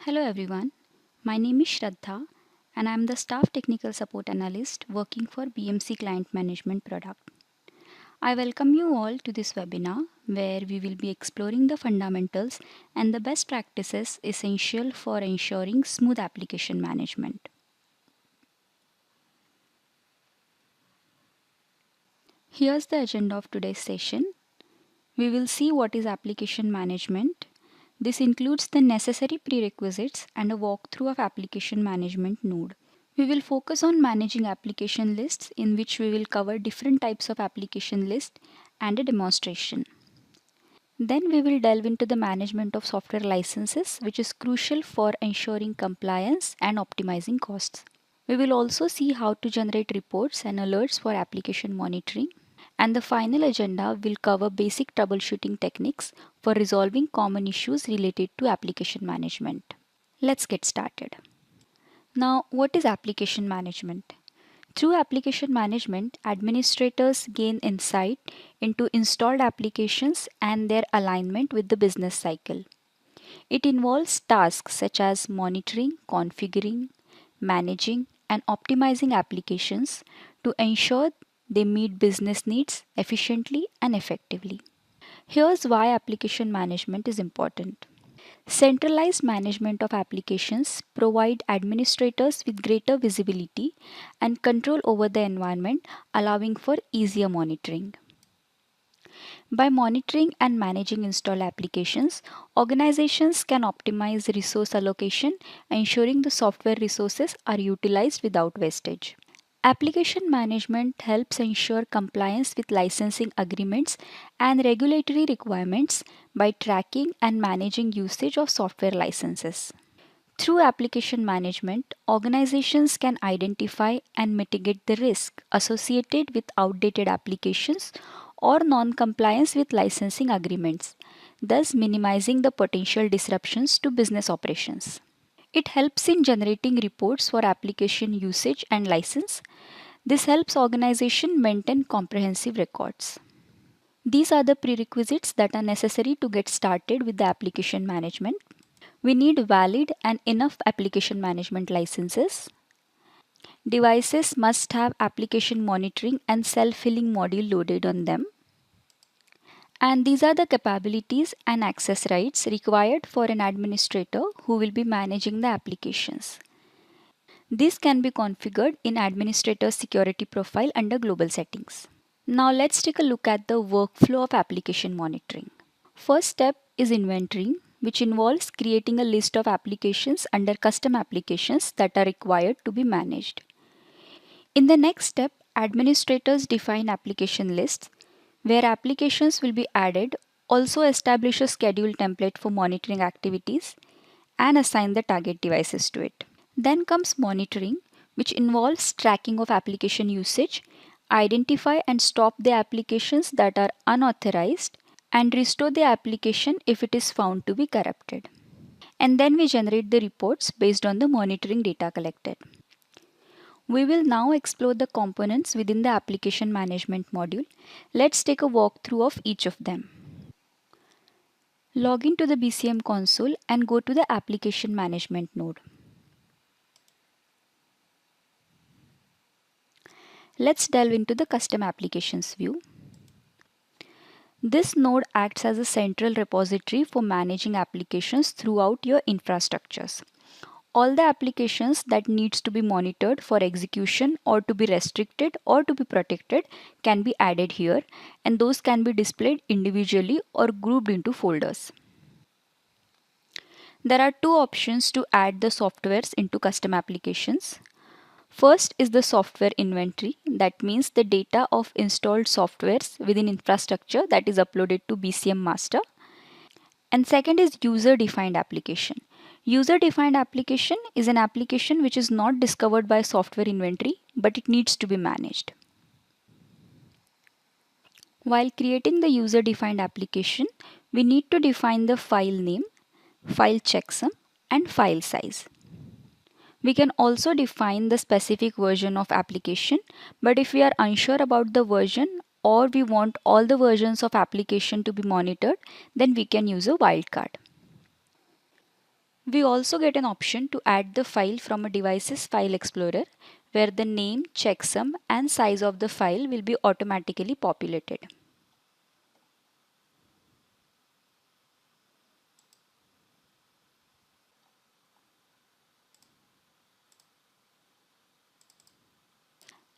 Hello everyone, my name is Shraddha and I am the Staff Technical Support Analyst working for BMC Client Management product. I welcome you all to this webinar where we will be exploring the fundamentals and the best practices essential for ensuring smooth application management. Here's the agenda of today's session. We will see what is application management. This includes the necessary prerequisites and a walkthrough of application management node. We will focus on managing application lists, in which we will cover different types of application lists and a demonstration. Then we will delve into the management of software licenses, which is crucial for ensuring compliance and optimizing costs. We will also see how to generate reports and alerts for application monitoring. And the final agenda will cover basic troubleshooting techniques for resolving common issues related to application management. Let's get started. Now, what is application management? Through application management, administrators gain insight into installed applications and their alignment with the business cycle. It involves tasks such as monitoring, configuring, managing, and optimizing applications to ensure they meet business needs efficiently and effectively. Here's why application management is important. Centralized management of applications provide administrators with greater visibility and control over the environment, allowing for easier monitoring. By monitoring and managing installed applications, organizations can optimize resource allocation, ensuring the software resources are utilized without wastage. Application management helps ensure compliance with licensing agreements and regulatory requirements by tracking and managing usage of software licenses. Through application management, organizations can identify and mitigate the risk associated with outdated applications or non-compliance with licensing agreements, thus minimizing the potential disruptions to business operations. It helps in generating reports for application usage and license. This helps organizations maintain comprehensive records. These are the prerequisites that are necessary to get started with the application management. We need valid and enough application management licenses. Devices must have application monitoring and self-healing module loaded on them. And these are the capabilities and access rights required for an administrator who will be managing the applications. This can be configured in Administrator Security Profile under Global Settings. Now let's take a look at the workflow of application monitoring. First step is inventorying, which involves creating a list of applications under custom applications that are required to be managed. In the next step, administrators define application lists where applications will be added, also establish a schedule template for monitoring activities, and assign the target devices to it. Then comes monitoring, which involves tracking of application usage, identify and stop the applications that are unauthorized, and restore the application if it is found to be corrupted. And then we generate the reports based on the monitoring data collected. We will now explore the components within the application management module. Let's take a walkthrough of each of them. Log into the BCM console and go to the application management node. Let's delve into the custom applications view. This node acts as a central repository for managing applications throughout your infrastructures. All the applications that needs to be monitored for execution or to be restricted or to be protected can be added here, and those can be displayed individually or grouped into folders. There are two options to add the softwares into custom applications. First is the software inventory. That means the data of installed softwares within infrastructure that is uploaded to BCM master. And second is user defined application. User defined application is an application which is not discovered by software inventory, but it needs to be managed. While creating the user defined application, we need to define the file name, file checksum, and file size. We can also define the specific version of application, but if we are unsure about the version or we want all the versions of application to be monitored, then we can use a wildcard. We also get an option to add the file from a device's file explorer where the name, checksum and size of the file will be automatically populated.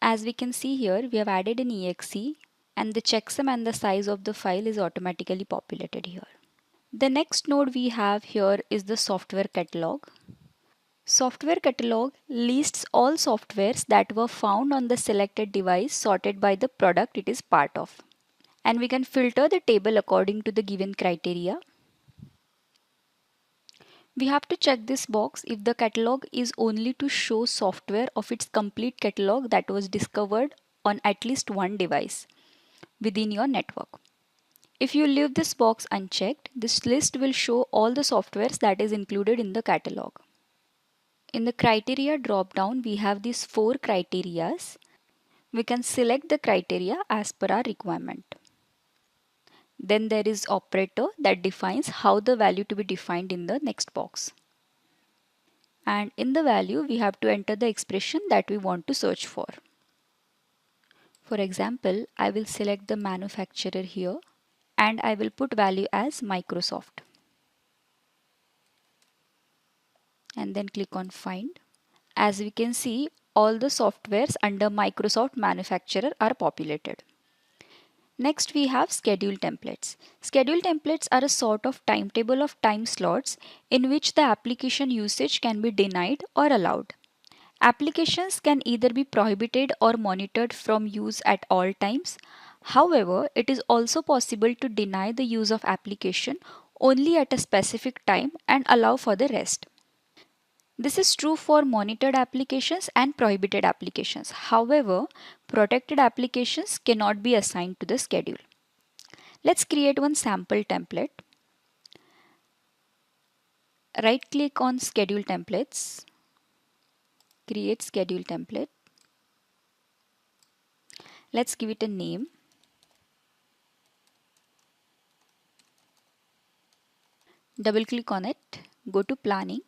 As we can see here, we have added an exe and the checksum and the size of the file is automatically populated here. The next node we have here is the software catalog. Software catalog lists all softwares that were found on the selected device sorted by the product it is part of. And we can filter the table according to the given criteria. We have to check this box if the catalog is only to show software of its complete catalog that was discovered on at least one device within your network. If you leave this box unchecked, this list will show all the softwares that is included in the catalog. In the criteria drop-down, we have these 4 criterias. We can select the criteria as per our requirement. Then there is operator that defines how the value to be defined in the next box. And in the value, we have to enter the expression that we want to search for. For example, I will select the manufacturer here and I will put value as Microsoft. And then click on find. As we can see, all the softwares under Microsoft manufacturer are populated. Next we have schedule templates. Schedule templates are a sort of timetable of time slots in which the application usage can be denied or allowed. Applications can either be prohibited or monitored from use at all times. However, it is also possible to deny the use of application only at a specific time and allow for the rest. This is true for monitored applications and prohibited applications. However, protected applications cannot be assigned to the schedule. Let's create one sample template. Right click on schedule templates, create schedule template. Let's give it a name. Double click on it, go to planning.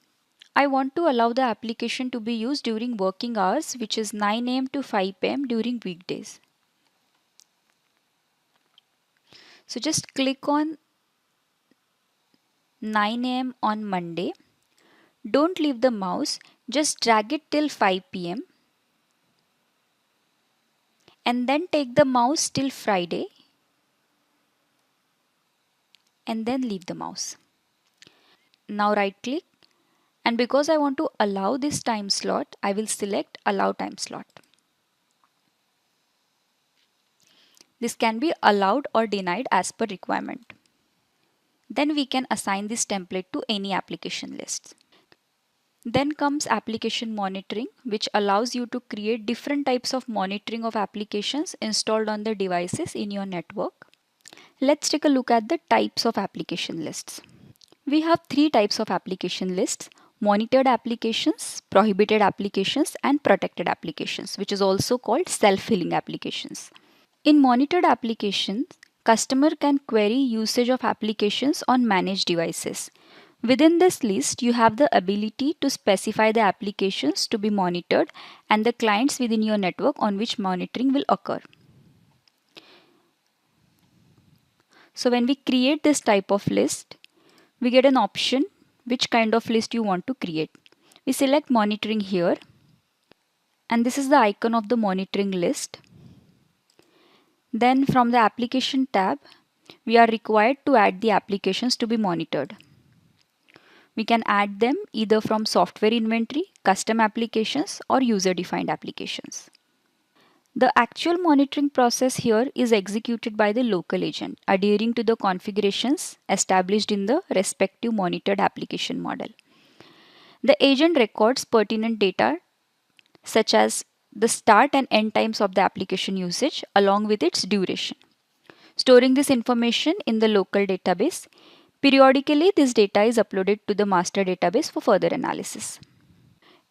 I want to allow the application to be used during working hours, which is 9 am to 5 pm during weekdays. So just click on 9 am on Monday. Don't leave the mouse, just drag it till 5 pm and then take the mouse till Friday and then leave the mouse. Now right click, and because I want to allow this time slot, I will select allow time slot. This can be allowed or denied as per requirement. Then we can assign this template to any application list. Then comes application monitoring, which allows you to create different types of monitoring of applications installed on the devices in your network. Let's take a look at the types of application lists. We have 3 types of application lists: monitored applications, prohibited applications, and protected applications, which is also called self-healing applications. In monitored applications, customer can query usage of applications on managed devices. Within this list, you have the ability to specify the applications to be monitored and the clients within your network on which monitoring will occur. So when we create this type of list, we get an option which kind of list you want to create. We select monitoring here, and this is the icon of the monitoring list. Then from the application tab, we are required to add the applications to be monitored. We can add them either from software inventory, custom applications, or user-defined applications. The actual monitoring process here is executed by the local agent, adhering to the configurations established in the respective monitored application model. The agent records pertinent data such as the start and end times of the application usage along with its duration. Storing this information in the local database, periodically this data is uploaded to the master database for further analysis.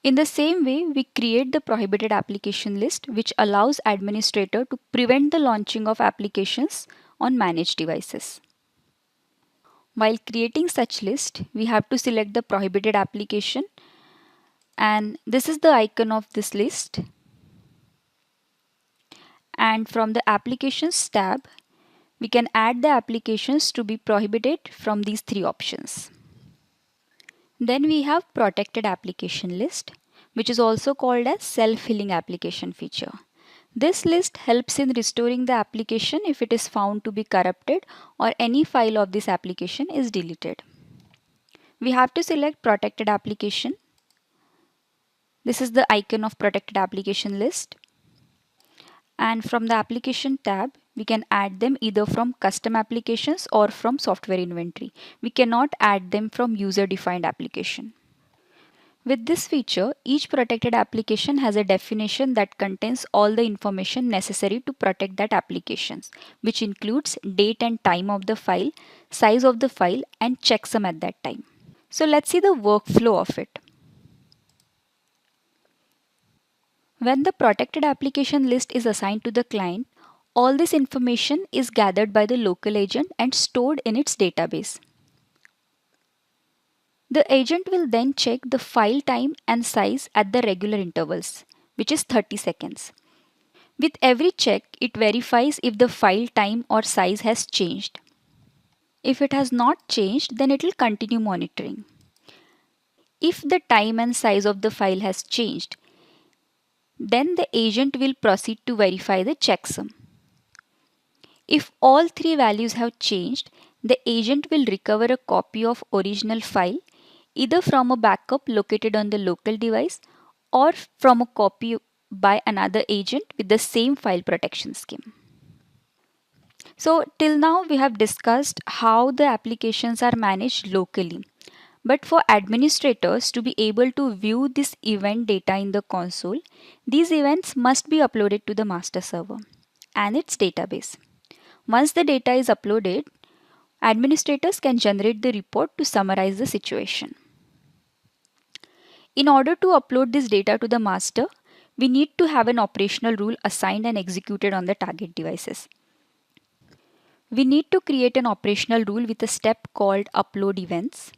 In the same way, we create the prohibited application list, which allows administrator to prevent the launching of applications on managed devices. While creating such list, we have to select the prohibited application, and this is the icon of this list. And from the applications tab, we can add the applications to be prohibited from these three options. Then we have protected application list, which is also called as self-healing application feature. This list helps in restoring the application if it is found to be corrupted or any file of this application is deleted. We have to select protected application. This is the icon of protected application list. And from the application tab, we can add them either from custom applications or from software inventory. We cannot add them from user defined application. With this feature, each protected application has a definition that contains all the information necessary to protect that application, which includes date and time of the file, size of the file, and checksum at that time. So let's see the workflow of it. When the protected application list is assigned to the client, all this information is gathered by the local agent and stored in its database. The agent will then check the file time and size at the regular intervals, which is 30 seconds. With every check, it verifies if the file time or size has changed. If it has not changed, then it will continue monitoring. If the time and size of the file has changed, then the agent will proceed to verify the checksum. If all three values have changed, the agent will recover a copy of original file either from a backup located on the local device or from a copy by another agent with the same file protection scheme. So till now we have discussed how the applications are managed locally. But for administrators to be able to view this event data in the console, these events must be uploaded to the master server and its database. Once the data is uploaded, administrators can generate the report to summarize the situation. In order to upload this data to the master, we need to have an operational rule assigned and executed on the target devices. We need to create an operational rule with a step called upload events.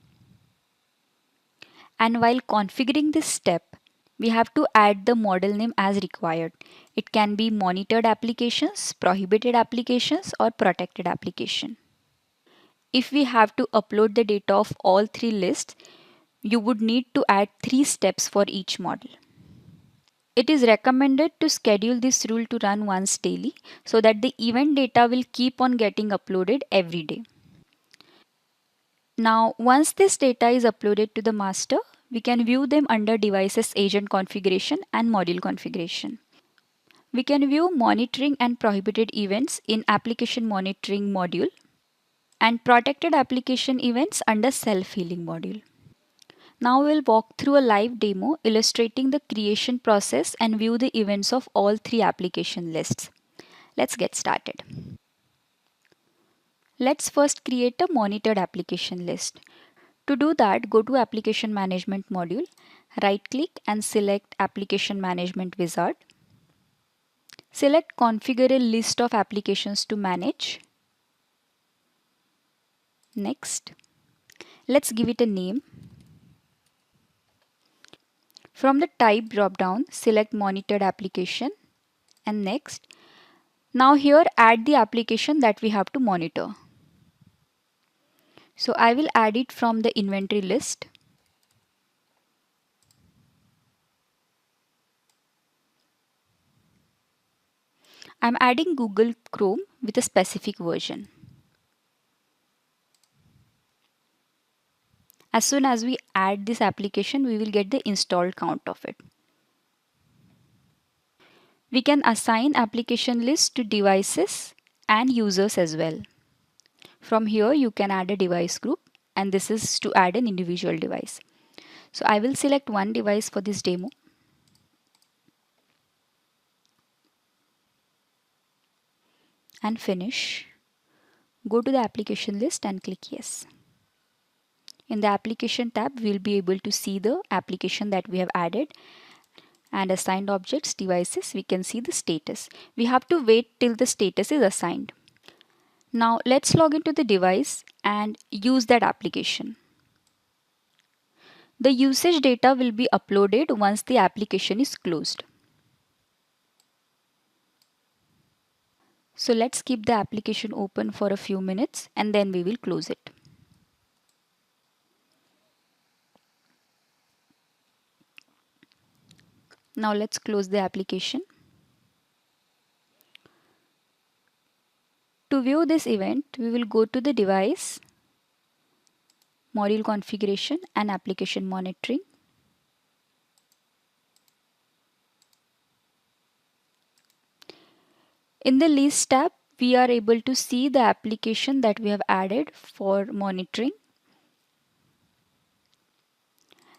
And while configuring this step, we have to add the model name as required. It can be monitored applications, prohibited applications, or protected application. If we have to upload the data of all three lists, you would need to add 3 steps for each model. It is recommended to schedule this rule to run once daily so that the event data will keep on getting uploaded every day. Now, once this data is uploaded to the master, we can view them under devices agent configuration and module configuration. We can view monitoring and prohibited events in application monitoring module and protected application events under self-healing module. Now we'll walk through a live demo illustrating the creation process and view the events of all 3 application lists. Let's get started. Let's first create a monitored application list. To do that, go to Application Management module, right-click and select Application Management Wizard. Select Configure a list of applications to manage. Next, let's give it a name. From the Type drop-down, select Monitored Application and next. Now here add the application that we have to monitor. So I will add it from the inventory list. I'm adding Google Chrome with a specific version. As soon as we add this application, we will get the installed count of it. We can assign application lists to devices and users as well. From here, you can add a device group, and this is to add an individual device. So I will select one device for this demo. And finish. Go to the application list and click yes. In the application tab, we'll be able to see the application that we have added and assigned objects, devices. We can see the status. We have to wait till the status is assigned. Now let's log into the device and use that application. The usage data will be uploaded once the application is closed. So let's keep the application open for a few minutes and then we will close it. Now let's close the application. To view this event, we will go to the device, module configuration and application monitoring. In the list tab, we are able to see the application that we have added for monitoring.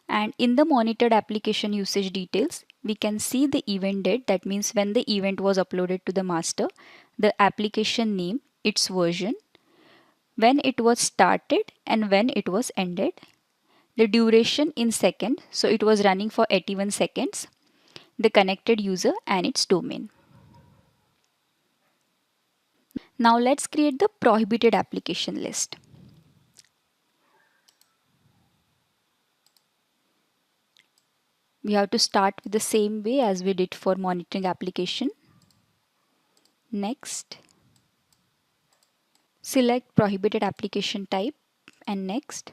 And in the monitored application usage details, we can see the event date. That means when the event was uploaded to the master, the application name, its version, when it was started and when it was ended, the duration in seconds, so it was running for 81 seconds, the connected user and its domain. Now let's create the prohibited application list. We have to start with the same way as we did for monitoring application. Next, select prohibited application type and next.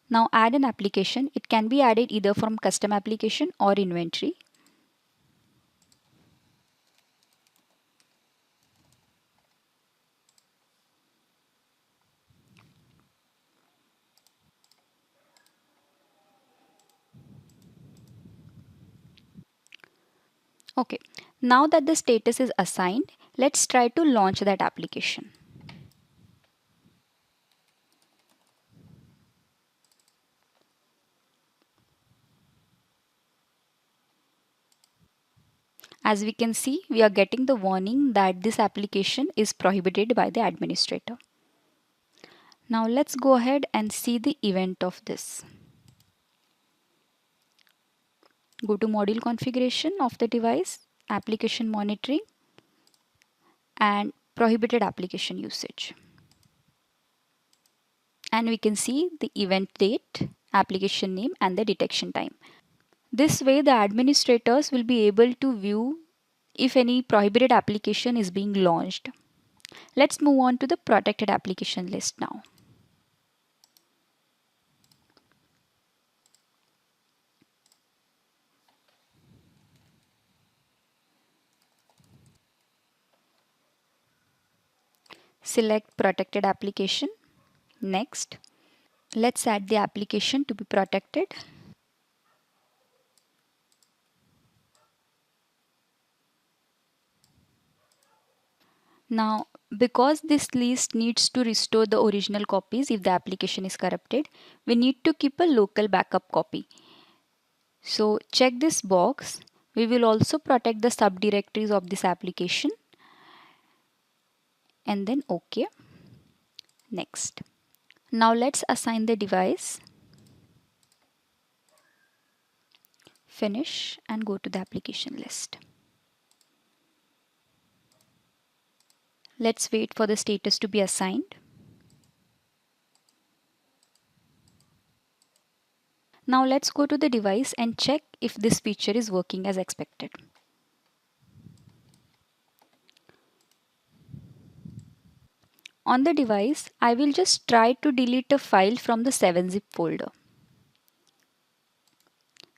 Now add an application. It can be added either from custom application or inventory. Okay, now that the status is assigned, let's try to launch that application. As we can see, we are getting the warning that this application is prohibited by the administrator. Now let's go ahead and see the event of this. Go to module configuration of the device, application monitoring, and prohibited application usage. And we can see the event date, application name, and the detection time. This way, the administrators will be able to view if any prohibited application is being launched. Let's move on to the protected application list now. Select protected application. Next. Let's add the application to be protected. Now, because this list needs to restore the original copies if the application is corrupted, we need to keep a local backup copy. So check this box. We will also protect the subdirectories of this application and then OK. Next. Now let's assign the device. Finish and go to the application list. Let's wait for the status to be assigned. Now let's go to the device and check if this feature is working as expected. On the device, I will just try to delete a file from the 7-zip folder.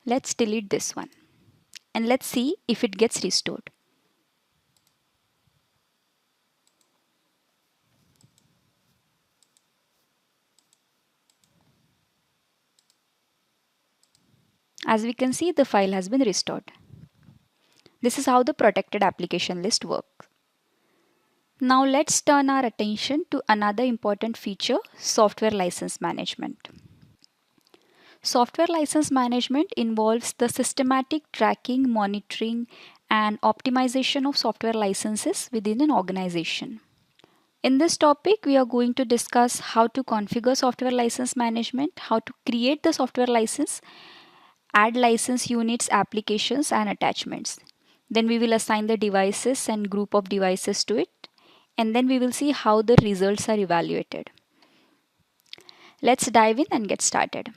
Let's delete this one and let's see if it gets restored. As we can see, the file has been restored. This is how the protected application list works. Now let's turn our attention to another important feature, software license management. Software license management involves the systematic tracking, monitoring, and optimization of software licenses within an organization. In this topic, we are going to discuss how to configure software license management, how to create the software license, add license units, applications, and attachments. Then we will assign the devices and group of devices to it. And then we will see how the results are evaluated. Let's dive in and get started.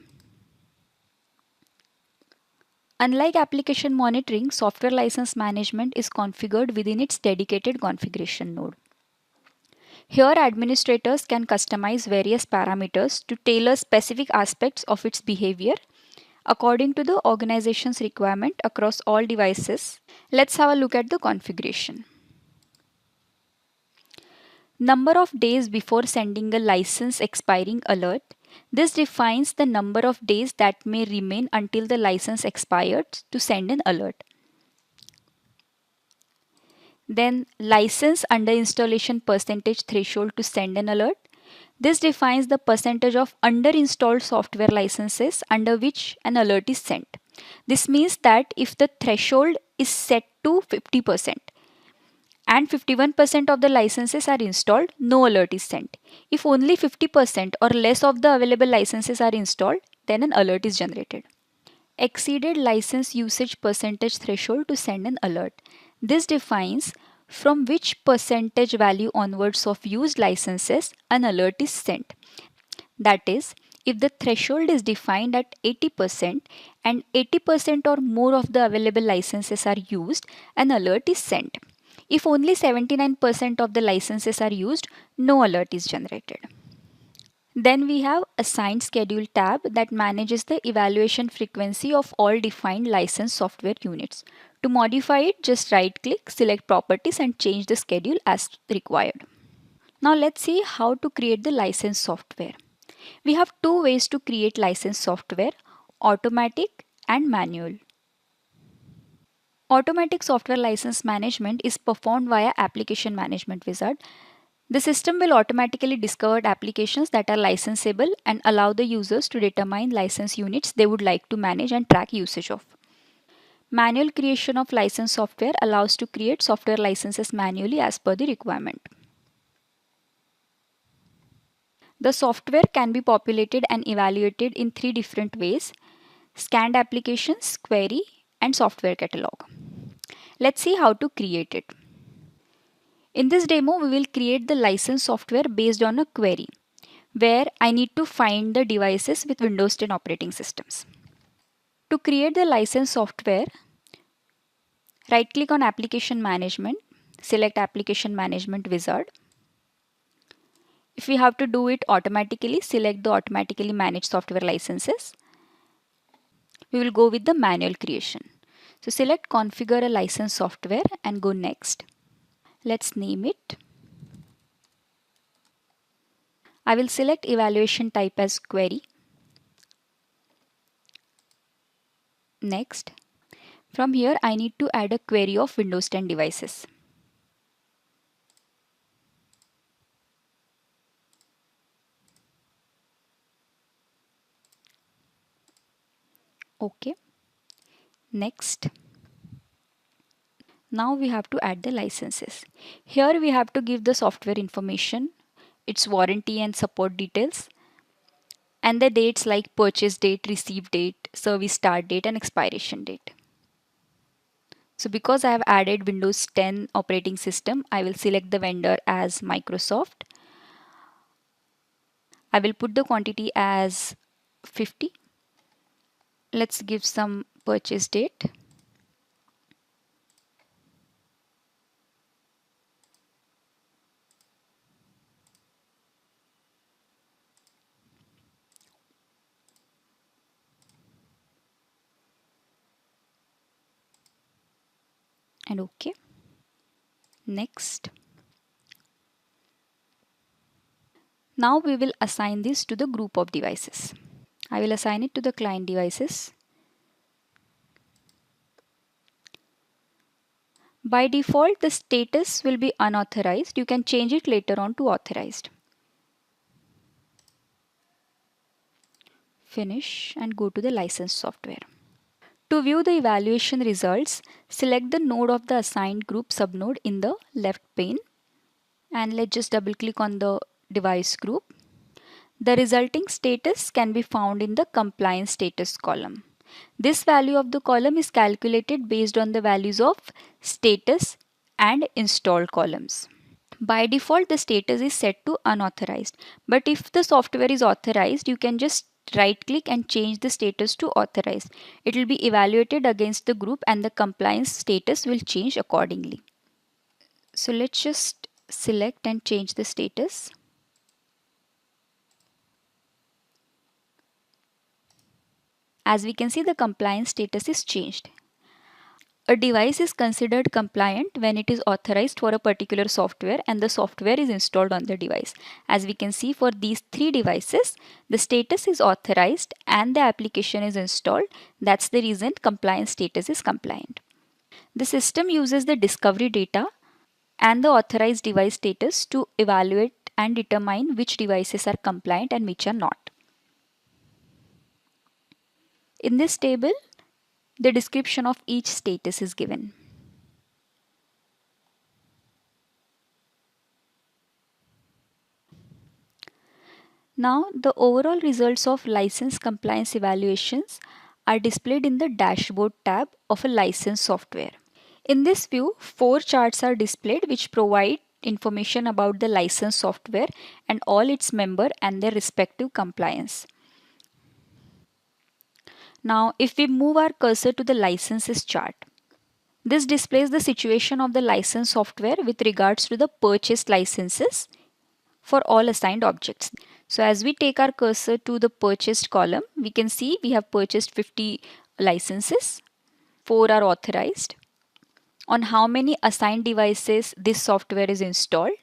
Unlike application monitoring, software license management is configured within its dedicated configuration node. Here, administrators can customize various parameters to tailor specific aspects of its behavior according to the organization's requirement across all devices. Let's have a look at the configuration. Number of days before sending a license expiring alert. This defines the number of days that may remain until the license expires to send an alert. Then license under installation percentage threshold to send an alert. This defines the percentage of under-installed software licenses under which an alert is sent. This means that if the threshold is set to 50% and 51% of the licenses are installed, no alert is sent. If only 50% or less of the available licenses are installed, then an alert is generated. Exceeded license usage percentage threshold to send an alert. This defines from which percentage value onwards of used licenses an alert is sent. That is, if the threshold is defined at 80% and 80% or more of the available licenses are used, an alert is sent. If only 79% of the licenses are used, no alert is generated. Then we have Assigned Schedule tab that manages the evaluation frequency of all defined licensed software units. To modify it, just right click, select Properties and change the schedule as required. Now let's see how to create the licensed software. We have two ways to create licensed software, automatic and manual. Automatic software license management is performed via Application Management Wizard. The system will automatically discover applications that are licensable and allow the users to determine license units they would like to manage and track usage of. Manual creation of license software allows to create software licenses manually as per the requirement. The software can be populated and evaluated in three different ways: scanned applications, query, and software catalog. Let's see how to create it. In this demo, we will create the license software based on a query where I need to find the devices with Windows 10 operating systems. To create the license software, right click on Application Management, select Application Management Wizard. If we have to do it automatically, select the automatically managed software licenses. We will go with the manual creation. So select Configure a license software and go next. Let's name it. I will select evaluation type as query. Next. From here, I need to add a query of Windows 10 devices. OK. Next. Now we have to add the licenses. Here we have to give the software information, its warranty and support details, and the dates like purchase date, receive date, service start date, and expiration date. So because I have added Windows 10 operating system, I will select the vendor as Microsoft. I will put the quantity as 50. Let's give some purchase date. And OK. Next. Now we will assign this to the group of devices. I will assign it to the client devices. By default, the status will be unauthorized. You can change it later on to authorized. Finish and go to the license software. To view the evaluation results, select the node of the assigned group subnode in the left pane. And let's just double click on the device group. The resulting status can be found in the compliance status column. This value of the column is calculated based on the values of status and installed columns. By default, the status is set to unauthorized. But if the software is authorized, you can just right click and change the status to authorized. It will be evaluated against the group and the compliance status will change accordingly. So let's just select and change the status. As we can see, the compliance status is changed. A device is considered compliant when it is authorized for a particular software and the software is installed on the device. As we can see, for these three devices, the status is authorized and the application is installed. That's the reason compliance status is compliant. The system uses the discovery data and the authorized device status to evaluate and determine which devices are compliant and which are not. In this table, the description of each status is given. Now, the overall results of license compliance evaluations are displayed in the dashboard tab of a licensed software. In this view, 4 charts are displayed which provide information about the licensed software and all its members and their respective compliance. Now, if we move our cursor to the licenses chart, this displays the situation of the licensed software with regards to the purchased licenses for all assigned objects. So as we take our cursor to the purchased column, we can see we have purchased 50 licenses, 4 are authorized. On how many assigned devices this software is installed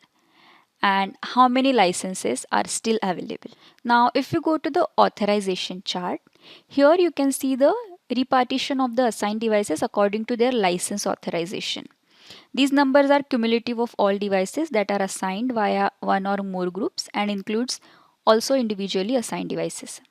and how many licenses are still available. Now if you go to the authorization chart, here you can see the repartition of the assigned devices according to their license authorization. These numbers are cumulative of all devices that are assigned via one or more groups and includes also individually assigned devices.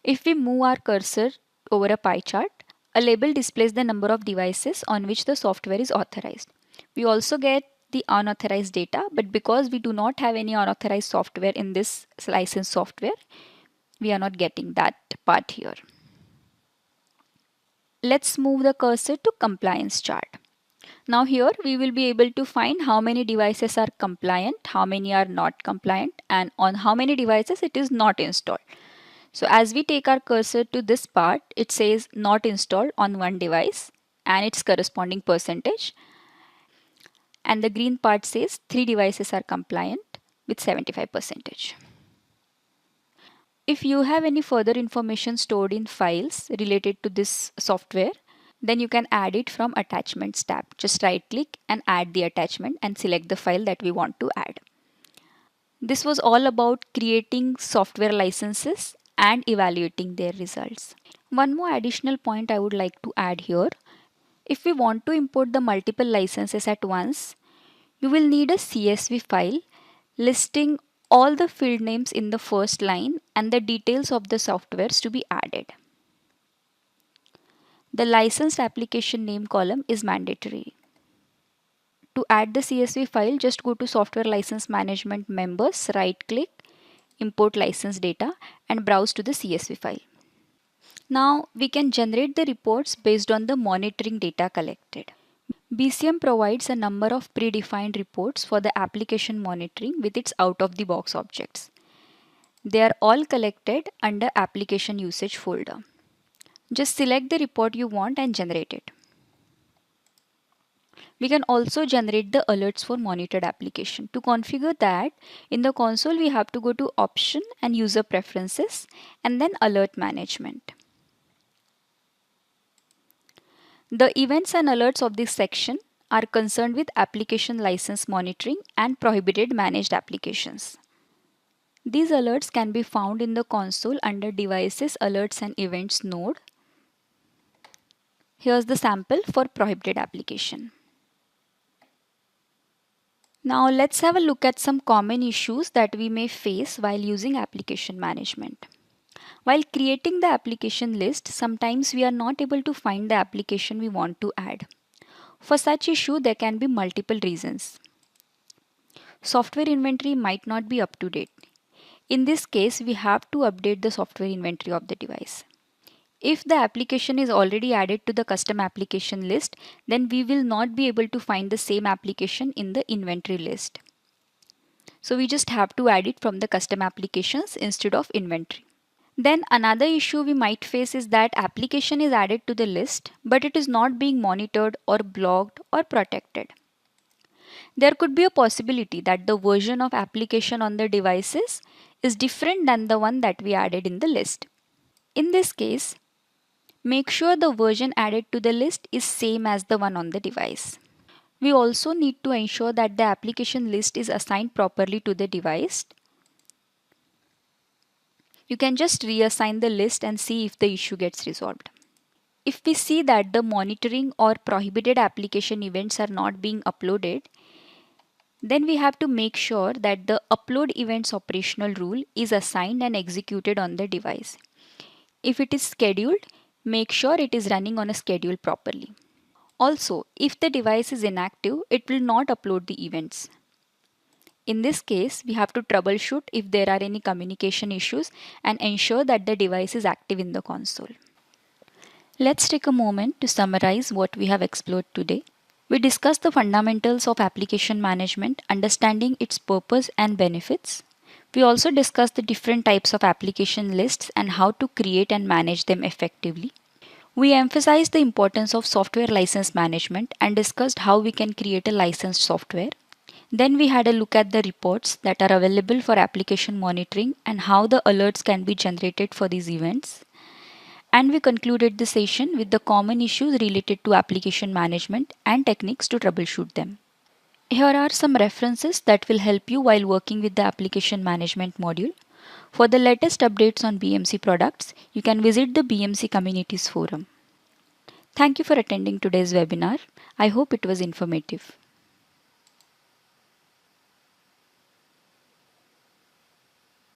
If we move our cursor over a pie chart, a label displays the number of devices on which the software is authorized. We also get the unauthorized data, but because we do not have any unauthorized software in this licensed software, we are not getting that part here. Let's move the cursor to compliance chart. Now here we will be able to find how many devices are compliant, how many are not compliant, and on how many devices it is not installed. So as we take our cursor to this part, it says not installed on one device and its corresponding percentage. And the green part says 3 devices are compliant with 75%. If you have any further information stored in files related to this software, then you can add it from attachments tab. Just right click and add the attachment and select the file that we want to add. This was all about creating software licenses and evaluating their results. One more additional point I would like to add here. If we want to import the multiple licenses at once, you will need a CSV file listing all the field names in the first line and the details of the softwares to be added. The licensed application name column is mandatory. To add the CSV file, just go to Software License Management Members, right click, import license data and browse to the CSV file. Now we can generate the reports based on the monitoring data collected. BCM provides a number of predefined reports for the application monitoring with its out-of-the-box objects. They are all collected under Application Usage folder. Just select the report you want and generate it. We can also generate the alerts for monitored application. To configure that, in the console we have to go to Option and User Preferences and then Alert Management. The events and alerts of this section are concerned with application license monitoring and prohibited managed applications. These alerts can be found in the console under Devices, Alerts and Events node. Here's the sample for prohibited application. Now let's have a look at some common issues that we may face while using application management. While creating the application list, sometimes we are not able to find the application we want to add. For such issue, there can be multiple reasons. Software inventory might not be up to date. In this case, we have to update the software inventory of the device. If the application is already added to the custom application list, then we will not be able to find the same application in the inventory list. So we just have to add it from the custom applications instead of inventory. Then another issue we might face is that application is added to the list, but it is not being monitored or blocked or protected. There could be a possibility that the version of application on the devices is different than the one that we added in the list. In this case, make sure the version added to the list is same as the one on the device. We also need to ensure that the application list is assigned properly to the device. You can just reassign the list and see if the issue gets resolved. If we see that the monitoring or prohibited application events are not being uploaded, then we have to make sure that the upload events operational rule is assigned and executed on the device. If it is scheduled, make sure it is running on a schedule properly. Also, if the device is inactive, it will not upload the events. In this case, we have to troubleshoot if there are any communication issues and ensure that the device is active in the console. Let's take a moment to summarize what we have explored today. We discussed the fundamentals of application management, understanding its purpose and benefits. We also discussed the different types of application lists and how to create and manage them effectively. We emphasized the importance of software license management and discussed how we can create a licensed software. Then we had a look at the reports that are available for application monitoring and how the alerts can be generated for these events. And we concluded the session with the common issues related to application management and techniques to troubleshoot them. Here are some references that will help you while working with the application management module. For the latest updates on BMC products, you can visit the BMC Communities Forum. Thank you for attending today's webinar. I hope it was informative.